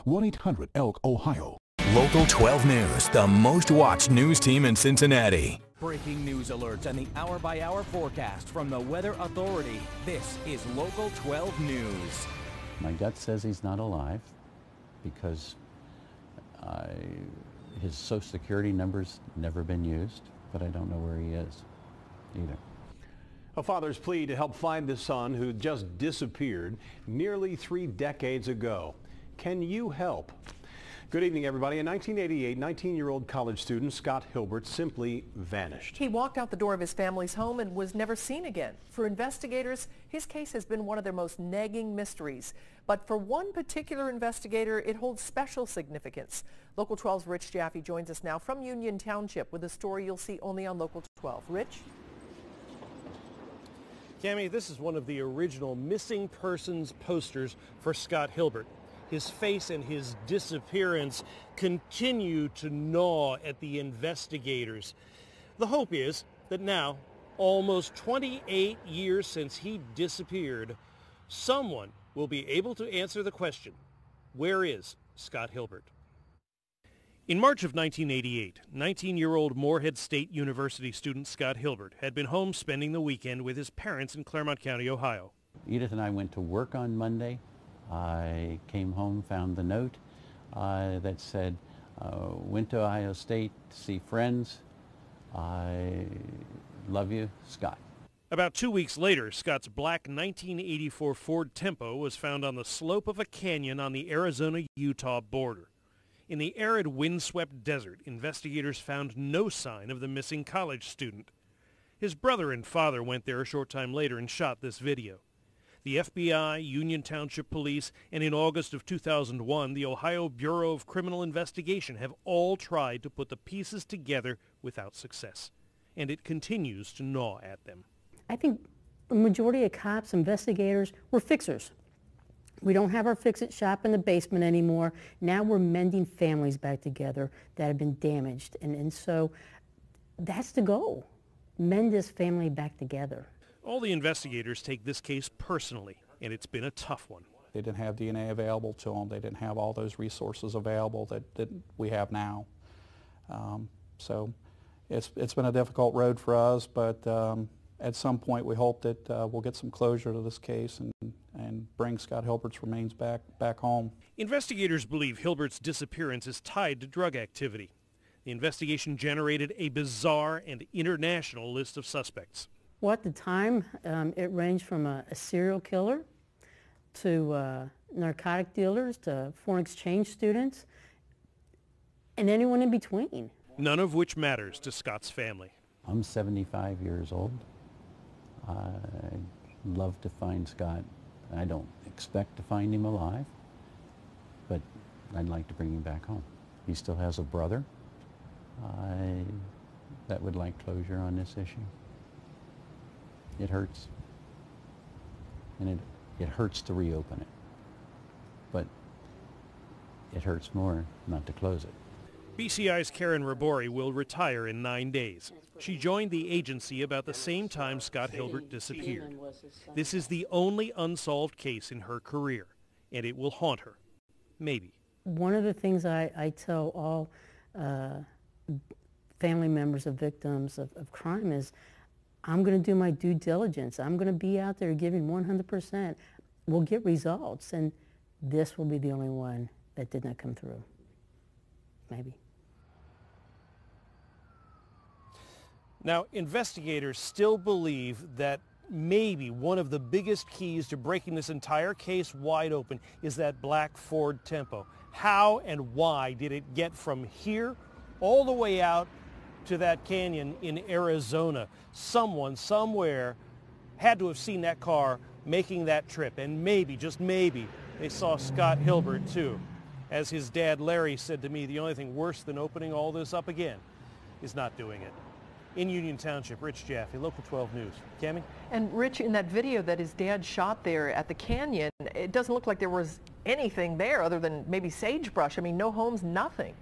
1-800-ELK-OHIO. Local 12 News, the most watched news team in Cincinnati. Breaking news alerts and the hour-by-hour forecast from the Weather Authority. This is Local 12 News. My gut says he's not alive because his Social Security number's never been used, but I don't know where he is either. A father's plea to help find the son who just disappeared nearly 3 decades ago. Can you help? Good evening, everybody. In 1988, 19-year-old college student Scott Hilbert simply vanished. He walked out the door of his family's home and was never seen again. For investigators, his case has been one of their most nagging mysteries. But for one particular investigator, it holds special significance. Local 12's Rich Jaffe joins us now from Union Township with a story you'll see only on Local 12. Rich? Cammie, this is one of the original missing persons posters for Scott Hilbert. His face and his disappearance continue to gnaw at the investigators. The hope is that now, almost 28 years since he disappeared, someone will be able to answer the question, where is Scott Hilbert? In March of 1988, 19-year-old Morehead State University student Scott Hilbert had been home spending the weekend with his parents in Claremont County, Ohio. Edith and I went to work on Monday. I came home, found the note that said, went to Ohio State to see friends. I love you, Scott. About 2 weeks later, Scott's black 1984 Ford Tempo was found on the slope of a canyon on the Arizona-Utah border. In the arid, windswept desert, investigators found no sign of the missing college student. His brother and father went there a short time later and shot this video. The FBI, Union Township Police, and in August of 2001, the Ohio Bureau of Criminal Investigation have all tried to put the pieces together without success. And it continues to gnaw at them. I think the majority of cops, investigators, we're fixers. We don't have our fix-it shop in the basement anymore. Now we're mending families back together that have been damaged. And so that's the goal. Mend this family back together. All the investigators take this case personally, and it's been a tough one. They didn't have DNA available to them. They didn't have all those resources available that we have now. So it's been a difficult road for us, but at some point we hope that we'll get some closure to this case and bring Scott Hilbert's remains back home. Investigators believe Hilbert's disappearance is tied to drug activity. The investigation generated a bizarre and international list of suspects. Well, at the time, it ranged from a serial killer to narcotic dealers to foreign exchange students and anyone in between. None of which matters to Scott's family. I'm 75 years old. I'd love to find Scott. I don't expect to find him alive, but I'd like to bring him back home. He still has a brother that would like closure on this issue. It hurts, and it hurts to reopen it, but it hurts more not to close it. BCI's Karen Rabori will retire in 9 days. She joined the agency about the same time Scott Hilbert disappeared. This is the only unsolved case in her career, and it will haunt her. Maybe. One of the things I tell all family members of victims of crime is, I'm going to do my due diligence. I'm going to be out there giving 100%. We'll get results, and this will be the only one that did not come through. Maybe. Now, investigators still believe that maybe one of the biggest keys to breaking this entire case wide open is that black Ford Tempo. How and why did it get from here all the way out to that canyon in Arizona? Someone, somewhere, had to have seen that car making that trip, and maybe, just maybe, they saw Scott Hilbert too. As his dad Larry said to me, the only thing worse than opening all this up again is not doing it. In Union Township, Rich Jaffe, Local 12 News. Cammie? And Rich, in that video that his dad shot there at the canyon, it doesn't look like there was anything there other than maybe sagebrush. I mean, no homes, nothing.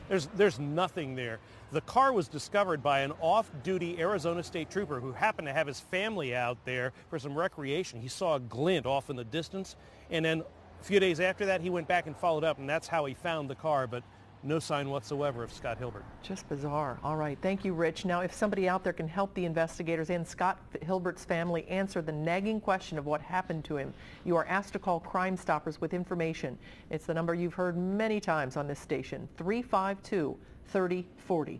There's nothing there. The car was discovered by an off-duty Arizona State Trooper who happened to have his family out there for some recreation. He saw a glint off in the distance, and then A few days after that, he went back and followed up, and that's how he found the car, but no sign whatsoever of Scott Hilbert. Just bizarre. All right. Thank you, Rich. Now, if somebody out there can help the investigators and Scott Hilbert's family answer the nagging question of what happened to him, you are asked to call Crime Stoppers with information. It's the number you've heard many times on this station, 352-3040.